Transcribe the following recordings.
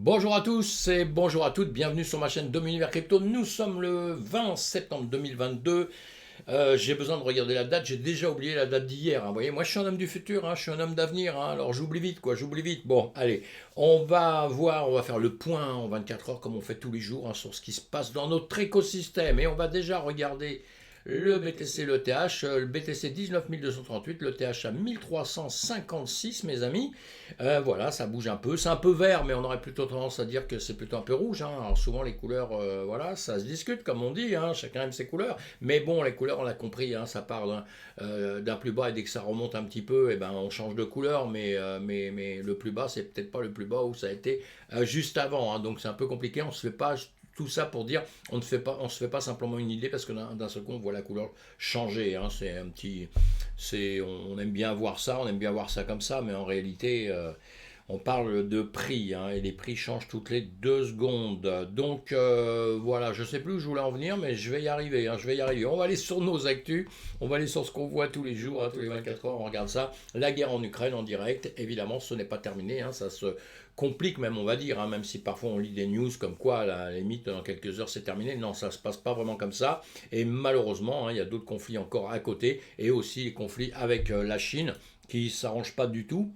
Bonjour à tous et bonjour à toutes, bienvenue sur ma chaîne Domunivers Crypto. Nous sommes le 20 septembre 2022. J'ai besoin de regarder la date, j'ai déjà oublié la date d'hier, hein. Vous voyez, moi je suis un homme du futur, hein, je suis un homme d'avenir, hein, alors j'oublie vite quoi, j'oublie vite. Bon, allez, on va voir, on va faire le point en 24 heures comme on fait tous les jours, hein, sur ce qui se passe dans notre écosystème. Et on va déjà regarder le BTC, le BTC 19 238, le TH à 1356 mes amis. Voilà, ça bouge un peu, c'est un peu vert, mais on aurait plutôt tendance à dire que c'est plutôt un peu rouge, hein. Alors souvent les couleurs, voilà, ça se discute comme on dit, hein, chacun aime ses couleurs. Mais bon, les couleurs, on l'a compris, hein, ça part d'un plus bas et dès que ça remonte un petit peu, et ben, on change de couleur. Mais le plus bas, c'est peut-être pas le plus bas où ça a été juste avant, hein. Donc c'est un peu compliqué, on se fait pas tout ça pour dire on se fait pas simplement une idée parce que d'un seul coup on voit la couleur changer, hein. C'est un petit, on aime bien voir ça, on aime bien voir ça comme ça, mais en réalité on parle de prix, hein, et les prix changent toutes les 2 secondes. Donc voilà, je sais plus où je voulais en venir, mais je vais y arriver, hein, je vais y arriver. On va aller sur nos actus, on va aller sur ce qu'on voit tous les jours, hein, tous les 24 heures, on regarde ça. La guerre en Ukraine en direct, évidemment, ce n'est pas terminé, hein, ça se complique même, on va dire, hein, même si parfois on lit des news comme quoi, à la limite, dans quelques heures, c'est terminé. Non, ça se passe pas vraiment comme ça. Et malheureusement, hein, il y a d'autres conflits encore à côté, et aussi les conflits avec la Chine, qui s'arrangent pas du tout.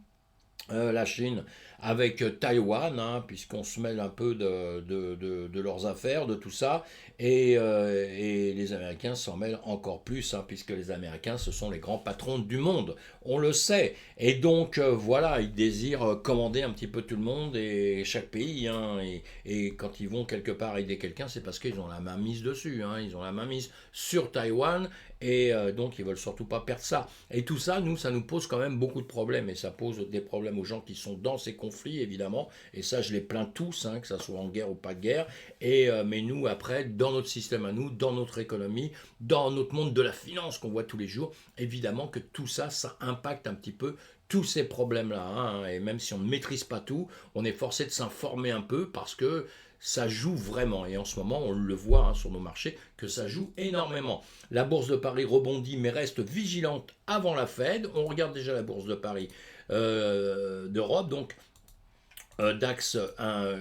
La Chine avec Taïwan, hein, puisqu'on se mêle un peu de leurs affaires, de tout ça, et les Américains s'en mêlent encore plus, hein, puisque les Américains, ce sont les grands patrons du monde, on le sait, et donc voilà, ils désirent commander un petit peu tout le monde et chaque pays, hein, et quand ils vont quelque part aider quelqu'un, c'est parce qu'ils ont la main mise dessus, hein, ils ont la main mise sur Taïwan, et donc ils veulent surtout pas perdre ça. Et tout ça, nous, ça nous pose quand même beaucoup de problèmes, et ça pose des problèmes aux gens qui sont dans ces conflits, évidemment, et ça, je les plains tous, hein, que ça soit en guerre ou pas de guerre, mais nous, après, dans notre système à nous, dans notre économie, dans notre monde de la finance qu'on voit tous les jours, évidemment que tout ça, ça impacte un petit peu tous ces problèmes-là, hein, et même si on ne maîtrise pas tout, on est forcé de s'informer un peu parce que ça joue vraiment. Et en ce moment, on le voit, hein, sur nos marchés, que ça joue énormément. La bourse de Paris rebondit mais reste vigilante avant la Fed. On regarde déjà la bourse de Paris d'Europe. Donc DAX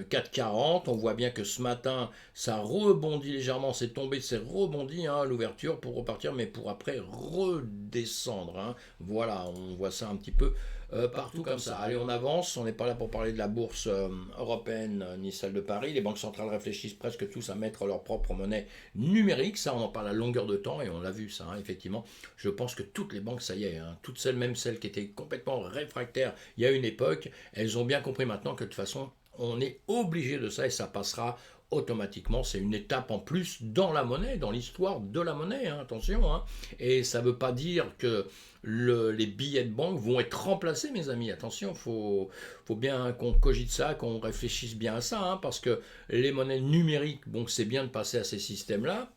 440, on voit bien que ce matin ça rebondit légèrement, c'est tombé, c'est rebondi, hein, à l'ouverture pour repartir, mais pour après redescendre, hein. Voilà, on voit ça un petit peu partout comme ça. Allez, on avance, on n'est pas là pour parler de la bourse européenne ni celle de Paris. Les banques centrales réfléchissent presque tous à mettre leur propre monnaie numérique, ça on en parle à longueur de temps et on l'a vu ça, hein, effectivement. Je pense que toutes les banques, ça y est, hein, toutes celles, même celles qui étaient complètement réfractaires il y a une époque, elles ont bien compris maintenant que de toute façon, on est obligé de ça et ça passera automatiquement. C'est une étape en plus dans la monnaie, dans l'histoire de la monnaie, hein, attention, hein. Et ça ne veut pas dire que les billets de banque vont être remplacés, mes amis. Attention, faut bien qu'on cogite ça, qu'on réfléchisse bien à ça, hein, parce que les monnaies numériques, bon, c'est bien de passer à ces systèmes-là,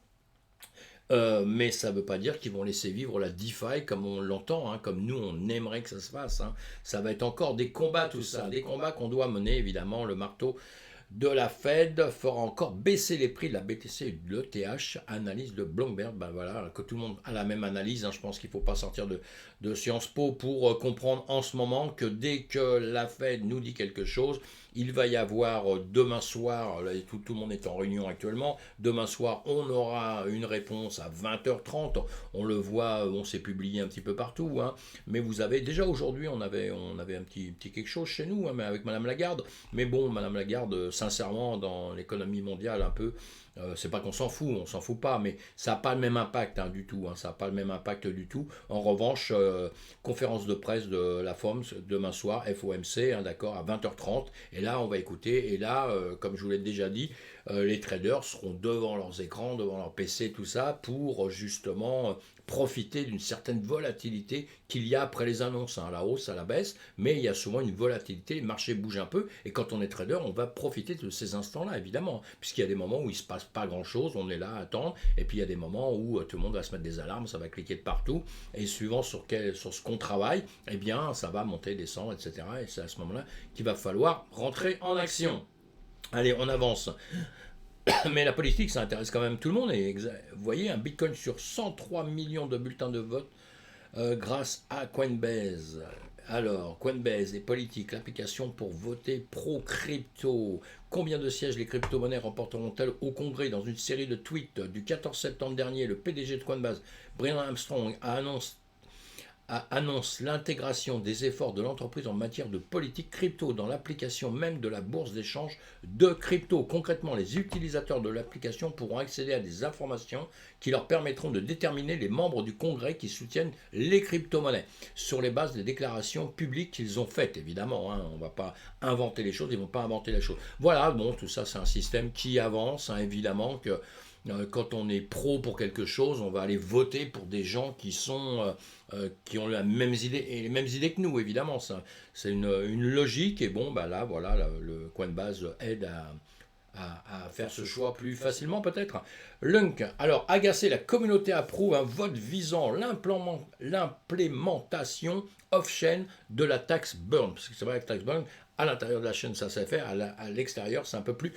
mais ça ne veut pas dire qu'ils vont laisser vivre la DeFi comme on l'entend, hein, comme nous on aimerait que ça se fasse, hein. Ça va être encore des combats tout ça, des combats qu'on doit mener évidemment. Le marteau de la Fed fera encore baisser les prix de la BTC et de l'ETH, analyse de Bloomberg. Ben voilà, que tout le monde a la même analyse, hein. Je pense qu'il ne faut pas sortir de Sciences Po pour comprendre en ce moment que dès que la Fed nous dit quelque chose, il va y avoir demain soir, là, tout le monde est en réunion actuellement, demain soir on aura une réponse à 20h30, on le voit, on s'est publié un petit peu partout, hein. Mais vous avez, déjà aujourd'hui on avait un petit quelque chose chez nous, hein, mais avec Madame Lagarde, mais bon, Madame Lagarde, sincèrement, dans l'économie mondiale un peu, c'est pas qu'on s'en fout, on s'en fout pas, mais ça n'a pas le même impact, hein, du tout, hein, ça n'a pas le même impact du tout. En revanche, conférence de presse de la FOMC demain soir, FOMC, hein, d'accord, à 20h30, et là on va écouter, et là, comme je vous l'ai déjà dit, les traders seront devant leurs écrans, devant leur PC, tout ça, pour justement profiter d'une certaine volatilité qu'il y a après les annonces, hein, à la hausse, à la baisse, mais il y a souvent une volatilité, les marchés bougent un peu, et quand on est trader, on va profiter de ces instants-là, évidemment, puisqu'il y a des moments où il ne se passe pas grand-chose, on est là à attendre, et puis il y a des moments où tout le monde va se mettre des alarmes, ça va cliquer de partout, et suivant sur ce qu'on travaille, eh bien, ça va monter, descendre, etc., et c'est à ce moment-là qu'il va falloir rentrer en action. Allez, on avance. Mais la politique, ça intéresse quand même tout le monde. Et vous voyez, un bitcoin sur 103 millions de bulletins de vote grâce à Coinbase. Alors, Coinbase et politique, l'application pour voter pro-crypto. Combien de sièges les crypto-monnaies remporteront-elles au Congrès? Dans une série de tweets du 14 septembre dernier, le PDG de Coinbase, Brian Armstrong, annonce l'intégration des efforts de l'entreprise en matière de politique crypto dans l'application même de la bourse d'échange de crypto. Concrètement, les utilisateurs de l'application pourront accéder à des informations qui leur permettront de déterminer les membres du Congrès qui soutiennent les crypto-monnaies sur les bases des déclarations publiques qu'ils ont faites. Évidemment, hein, on ne va pas inventer les choses, ils ne vont pas inventer la chose. Voilà, bon, tout ça c'est un système qui avance, hein, évidemment que quand on est pro pour quelque chose, on va aller voter pour des gens qui ont les mêmes idées que nous, évidemment. C'est une logique, et bon, bah là, voilà, le Coinbase aide à faire ce choix plus facilement, peut-être. Lunk, alors, agacé, la communauté approuve un vote visant l'implémentation off-chain de la taxe burn. Parce que c'est vrai que la taxe burn, à l'intérieur de la chaîne, ça s'est fait, à l'extérieur, c'est un peu plus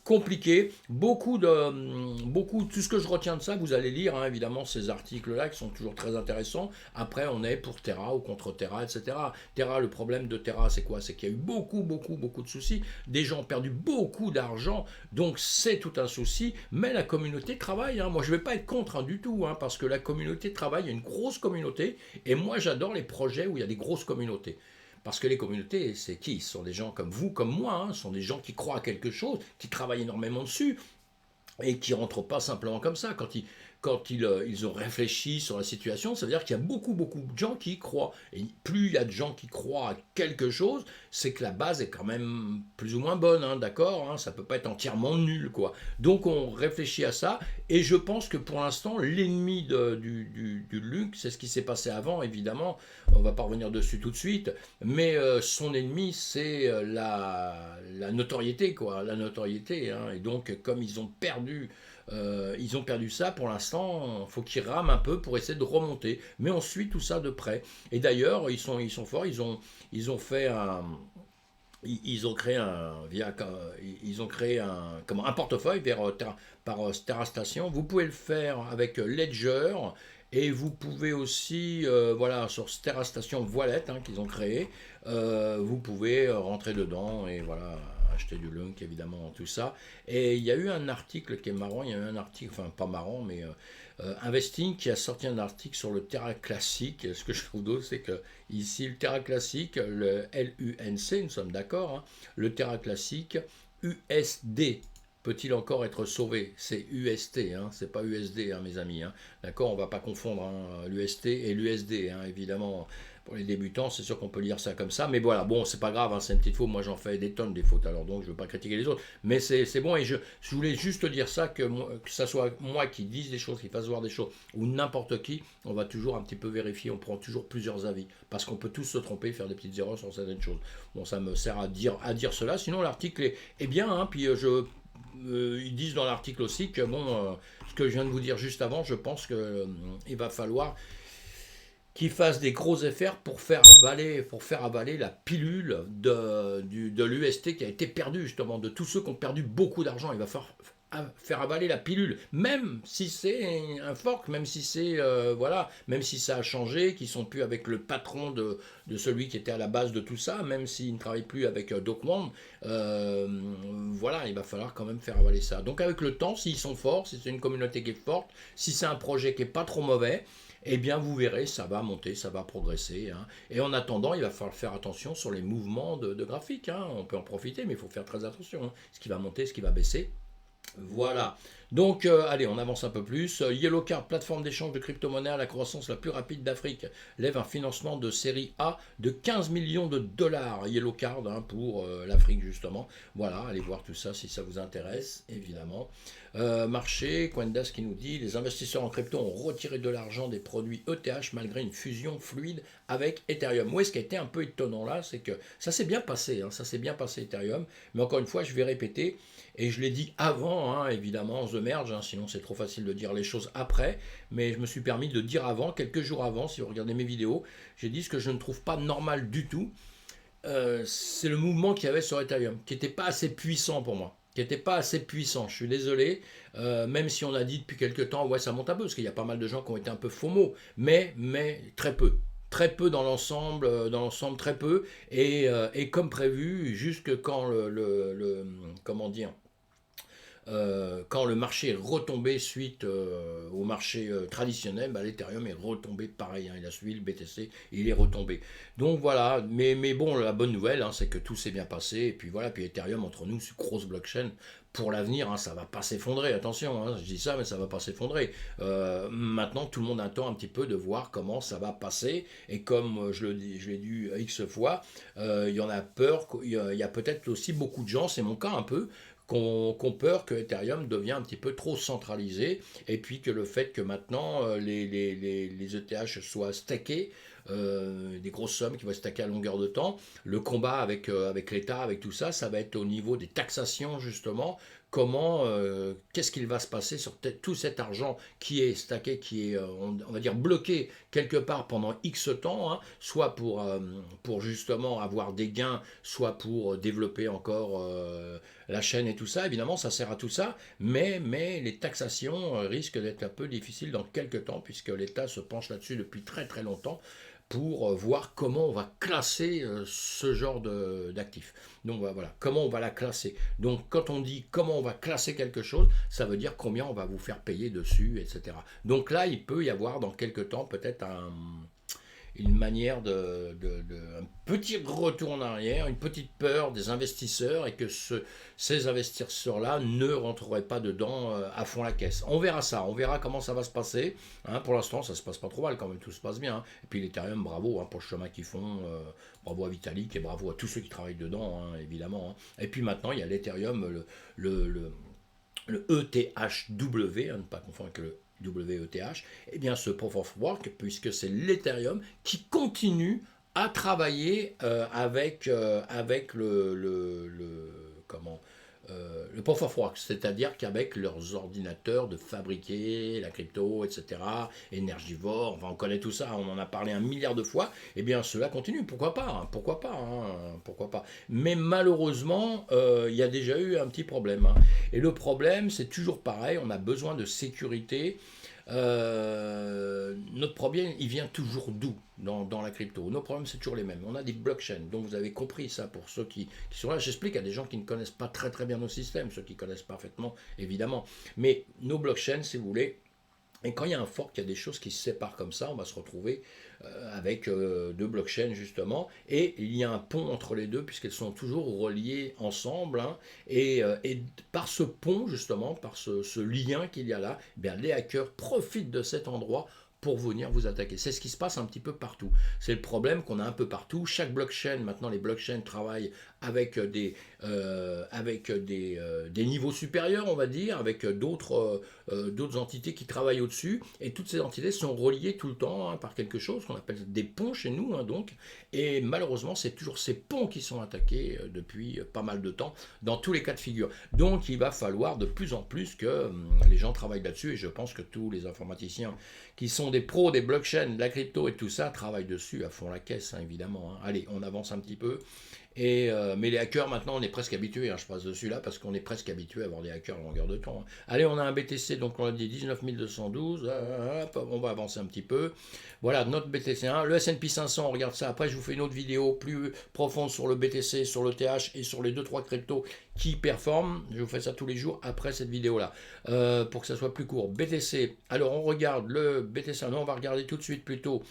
compliqué. Beaucoup, tout ce que je retiens de ça, vous allez lire, hein, évidemment, ces articles-là qui sont toujours très intéressants. Après, on est pour Terra ou contre Terra, etc. Terra, le problème de Terra, c'est quoi? C'est qu'il y a eu beaucoup de soucis. Des gens ont perdu beaucoup d'argent, donc c'est tout un souci. Mais la communauté travaille, hein. Moi, je ne vais pas être contre, hein, du tout, hein, parce que la communauté travaille, il y a une grosse communauté, et moi, j'adore les projets où il y a des grosses communautés. Parce que les communautés, c'est qui? Ce sont des gens comme vous, comme moi, hein. Ce sont des gens qui croient à quelque chose, qui travaillent énormément dessus, et qui ne rentrent pas simplement comme ça. Ils ont réfléchi sur la situation, ça veut dire qu'il y a beaucoup de gens qui y croient. Et plus il y a de gens qui croient à quelque chose, c'est que la base est quand même plus ou moins bonne, hein, d'accord, hein, ça ne peut pas être entièrement nul, quoi. Donc on réfléchit à ça, et je pense que pour l'instant, l'ennemi du Lunk, c'est ce qui s'est passé avant, évidemment, on ne va pas revenir dessus tout de suite, mais son ennemi, c'est la notoriété, quoi, la notoriété, hein, et donc comme ils ont perdu ça pour l'instant, il faut qu'ils rament un peu pour essayer de remonter. Mais on suit tout ça de près. Et d'ailleurs, ils sont forts, ils ont fait un. Ils ont créé un portefeuille par TerraStation. Vous pouvez le faire avec Ledger, et vous pouvez aussi, voilà, sur TerraStation Wallet, hein, qu'ils ont créé, vous pouvez rentrer dedans et voilà, acheter du Lunk, évidemment, tout ça. Et il y a eu un article qui est marrant, il y a eu un article, enfin pas marrant, mais Investing qui a sorti un article sur le Terra classique. Ce que je trouve d'autre, c'est que ici, le Terra classique, le LUNC, nous sommes d'accord, hein, le Terra classique, USD. Peut-il encore être sauvé? C'est UST, hein, c'est pas USD, hein, mes amis. Hein. D'accord, on ne va pas confondre, hein, l'UST et l'USD, hein, évidemment. Pour les débutants, c'est sûr qu'on peut lire ça comme ça, mais voilà, bon, c'est pas grave, hein, c'est une petite faute. Moi, j'en fais des tonnes des fautes, alors donc je ne veux pas critiquer les autres, mais c'est bon, et je voulais juste dire ça, que ça soit moi qui dise des choses, qui fasse voir des choses, ou n'importe qui, on va toujours un petit peu vérifier, on prend toujours plusieurs avis, parce qu'on peut tous se tromper, faire des petites erreurs sur certaines choses. Bon, ça me sert à dire cela, sinon l'article est bien, hein, puis ils disent dans l'article aussi que, bon, ce que je viens de vous dire juste avant, je pense qu'il va falloir qui fasse des gros efforts pour faire avaler la pilule de l'UST qui a été perdue, justement, de tous ceux qui ont perdu beaucoup d'argent. Il va falloir faire avaler la pilule, même si c'est un fork, même si c'est voilà, même si ça a changé, qu'ils sont plus avec le patron de celui qui était à la base de tout ça, même s'ils ne travaillent plus avec Doc Wand, voilà, il va falloir quand même faire avaler ça. Donc avec le temps, s'ils sont forts, si c'est une communauté qui est forte, si c'est un projet qui est pas trop mauvais, eh bien vous verrez, ça va monter, ça va progresser. Hein. Et en attendant, il va falloir faire attention sur les mouvements de graphique. Hein. On peut en profiter, mais il faut faire très attention. Hein. Ce qui va monter, ce qui va baisser. Voilà. Donc, allez, on avance un peu plus. Yellowcard, plateforme d'échange de crypto-monnaies à la croissance la plus rapide d'Afrique, lève un financement de série A de 15 millions de dollars. Yellowcard, hein, pour l'Afrique, justement. Voilà, allez voir tout ça si ça vous intéresse, évidemment. Marché, Coindesk qui nous dit les investisseurs en crypto ont retiré de l'argent des produits ETH malgré une fusion fluide avec Ethereum. Moi, ce qui a été un peu étonnant là, c'est que ça s'est bien passé, hein, ça s'est bien passé Ethereum, mais encore une fois, je vais répéter, et je l'ai dit avant, hein, évidemment, The Merge, hein, sinon c'est trop facile de dire les choses après, mais je me suis permis de dire avant, quelques jours avant, si vous regardez mes vidéos, j'ai dit ce que je ne trouve pas normal du tout, c'est le mouvement qu'il y avait sur Ethereum, qui n'était pas assez puissant pour moi. Qui n'était pas assez puissant, je suis désolé, même si on a dit depuis quelques temps, ouais ça monte un peu, parce qu'il y a pas mal de gens qui ont été un peu FOMO, mais très peu, très peu dans l'ensemble très peu, et comme prévu, jusque quand comment dire, quand le marché est retombé suite au marché traditionnel, bah, l'Ethereum est retombé pareil, hein, il a suivi le BTC, il est retombé. Donc voilà, mais bon, la bonne nouvelle, hein, c'est que tout s'est bien passé, et puis voilà, puis Ethereum, entre nous, c'est une grosse blockchain. Pour l'avenir, hein, ça va pas s'effondrer, attention, hein, je dis ça, mais ça va pas s'effondrer. Maintenant, tout le monde attend un petit peu de voir comment ça va passer, et comme je l'ai dit X fois, il y en a peur, il y a peut-être aussi beaucoup de gens, c'est mon cas un peu, qu'on peur que Ethereum devient un petit peu trop centralisé, et puis que le fait que maintenant les ETH soient stackés, des grosses sommes qui vont stacker à longueur de temps, le combat avec l'État, avec tout ça, ça va être au niveau des taxations justement. Comment, qu'est-ce qu'il va se passer sur tout cet argent qui est stacké, qui est, on va dire, bloqué quelque part pendant X temps, hein, soit pour justement avoir des gains, soit pour développer encore la chaîne et tout ça. Évidemment, ça sert à tout ça, mais les taxations risquent d'être un peu difficiles dans quelques temps, puisque l'État se penche là-dessus depuis très très longtemps pour voir comment on va classer ce genre d'actifs. Donc voilà, comment on va la classer. Donc quand on dit comment on va classer quelque chose, ça veut dire combien on va vous faire payer dessus, etc. Donc là, il peut y avoir dans quelques temps peut-être une manière un petit retour en arrière, une petite peur des investisseurs, et que ces investisseurs-là ne rentreraient pas dedans à fond la caisse. On verra ça, on verra comment ça va se passer. Hein, pour l'instant, ça se passe pas trop mal quand même, tout se passe bien. Hein. Et puis l'Ethereum, bravo hein, pour le chemin qu'ils font, bravo à Vitalik et bravo à tous ceux qui travaillent dedans, hein, évidemment. Hein. Et puis maintenant, il y a l'Ethereum, le ETHW, hein, ne pas confondre avec le WETH, eh bien ce Proof of Work, puisque c'est l'Ethereum qui continue à travailler avec le Proof of Work, c'est-à-dire qu'avec leurs ordinateurs de fabriquer la crypto, etc., énergivore, enfin on connaît tout ça, on en a parlé 1 milliard de fois, eh bien cela continue, pourquoi pas, hein, pourquoi pas, hein, pourquoi pas. Mais malheureusement, il y a déjà eu un petit problème. Hein. Et le problème, c'est toujours pareil, on a besoin de sécurité. Notre problème, il vient toujours d'où dans la crypto. Nos problèmes, c'est toujours les mêmes. On a des blockchains, donc vous avez compris ça pour ceux qui sont là. J'explique à des gens qui ne connaissent pas très très bien nos systèmes, ceux qui connaissent parfaitement, évidemment. Mais nos blockchains, si vous voulez, et quand il y a un fork, il y a des choses qui se séparent comme ça, on va se retrouver avec deux blockchains justement, et il y a un pont entre les deux puisqu'elles sont toujours reliées ensemble, hein, et par ce pont justement, par ce lien qu'il y a là, eh bien, les hackers profitent de cet endroit pour venir vous attaquer. C'est ce qui se passe un petit peu partout. C'est le problème qu'on a un peu partout. Chaque blockchain, maintenant les blockchains travaillent avec des niveaux supérieurs, on va dire, avec d'autres entités qui travaillent au-dessus, et toutes ces entités sont reliées tout le temps hein, par quelque chose qu'on appelle des ponts chez nous, hein, donc, et malheureusement c'est toujours ces ponts qui sont attaqués depuis pas mal de temps, dans tous les cas de figure. Donc il va falloir de plus en plus que les gens travaillent là-dessus, et je pense que tous les informaticiens qui sont des pros des blockchains, de la crypto et tout ça, travaillent dessus à fond la caisse, hein, évidemment. Hein. Allez, on avance un petit peu. Mais les hackers, maintenant, on est presque habitué. Hein, je passe dessus là parce qu'on est presque habitué à avoir des hackers à longueur de temps. Hein. Allez, on a un BTC, donc on a dit 19 212. On va avancer un petit peu. Voilà, notre BTC1. Le S&P 500, on regarde ça. Après, je vous fais une autre vidéo plus profonde sur le BTC, sur le TH et sur les 2-3 cryptos qui performent. Je vous fais ça tous les jours après cette vidéo-là. Pour que ça soit plus court. BTC. Alors, on regarde le BTC. Non, on va regarder tout de suite plutôt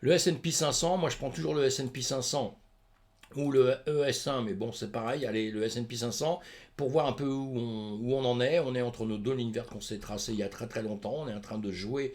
le S&P 500. Moi, je prends toujours le S&P 500 ou le ES1, mais bon, c'est pareil, allez, le S&P 500, pour voir un peu où on en est. On est entre nos deux lignes vertes qu'on s'est tracées il y a très très longtemps. On est en train de jouer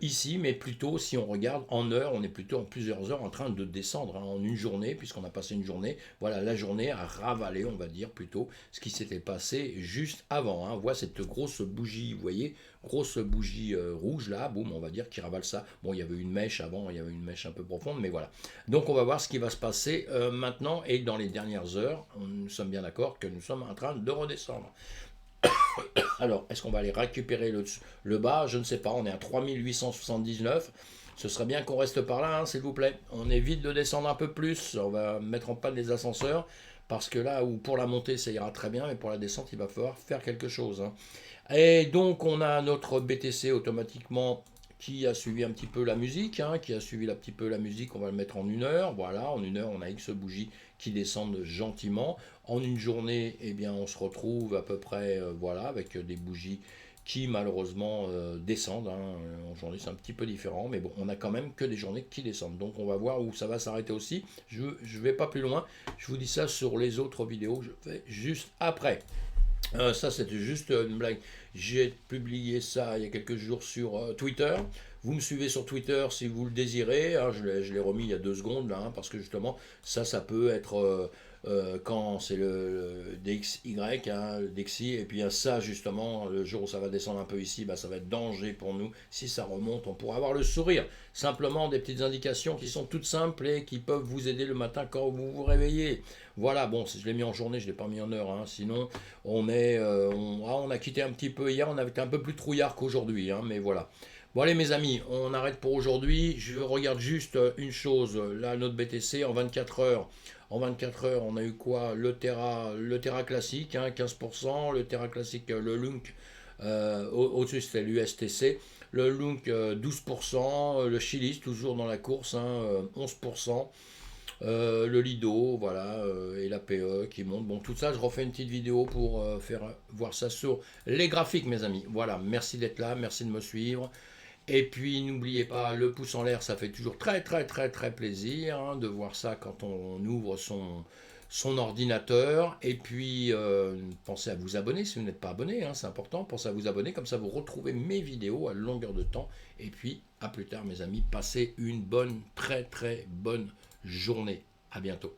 ici, mais plutôt, si on regarde en heures, on est plutôt en plusieurs heures en train de descendre, hein, en une journée, puisqu'on a passé une journée. Voilà, la journée a ravalé, on va dire, plutôt, ce qui s'était passé juste avant. Hein. On voit cette grosse bougie, vous voyez, grosse bougie rouge là, boum, on va dire, qui ravale ça. Bon, il y avait une mèche avant, il y avait une mèche un peu profonde, mais voilà. Donc on va voir ce qui va se passer maintenant et dans les dernières heures. Nous sommes bien d'accord que nous sommes en train de redescendre. Alors, est-ce qu'on va aller récupérer le bas? Je ne sais pas, on est à 3879. Ce serait bien qu'on reste par là, hein, s'il vous plaît. On évite de descendre un peu plus, on va mettre en panne les ascenseurs, parce que là, où pour la montée, ça ira très bien, mais pour la descente, il va falloir faire quelque chose. Hein. Et donc, on a notre BTC automatiquement qui a suivi un petit peu la musique, hein, qui a suivi un petit peu la musique, on va le mettre en 1 heure. Voilà, en 1 heure, on a X bougies qui descendent gentiment. En une journée, eh bien, on se retrouve à peu près, voilà, avec des bougies qui malheureusement descendent, hein. En journée, c'est un petit peu différent, mais bon, on a quand même que des journées qui descendent. Donc, on va voir où ça va s'arrêter aussi. Je ne vais pas plus loin. Je vous dis ça sur les autres vidéos. Je fais juste après. Ça, c'était juste une blague. J'ai publié ça il y a quelques jours sur Twitter. Vous me suivez sur Twitter si vous le désirez, hein. Je l'ai remis il y a 2 secondes, là, hein, parce que justement, ça peut être quand c'est le DXY, hein, le DXY, et puis ça, justement, le jour où ça va descendre un peu ici, bah, ça va être danger pour nous. Si ça remonte, on pourra avoir le sourire. Simplement des petites indications qui sont toutes simples et qui peuvent vous aider le matin quand vous vous réveillez. Voilà, bon, si je l'ai mis en journée, je ne l'ai pas mis en heure, hein, sinon on a quitté un petit peu hier, on avait été un peu plus trouillard qu'aujourd'hui, hein, mais voilà. Bon allez mes amis, on arrête pour aujourd'hui. Je regarde juste une chose, là notre BTC en 24 heures. En 24 heures, on a eu quoi? Le Terra classique, hein, 15%, le Terra classique, le Lunk, au-dessus c'était l'USTC, le Lunk 12%, le Chilis toujours dans la course, hein, 11%. Le Lido, voilà, et la PE qui monte. Bon, tout ça, je refais une petite vidéo pour faire voir ça sur les graphiques, mes amis. Voilà, merci d'être là, merci de me suivre. Et puis, n'oubliez pas, le pouce en l'air, ça fait toujours très, très, très, très plaisir, hein, de voir ça quand on ouvre son ordinateur. Et puis, pensez à vous abonner si vous n'êtes pas abonné, hein, c'est important. Pensez à vous abonner, comme ça vous retrouvez mes vidéos à longueur de temps. Et puis, à plus tard, mes amis, passez une bonne, très, très bonne journée. À bientôt.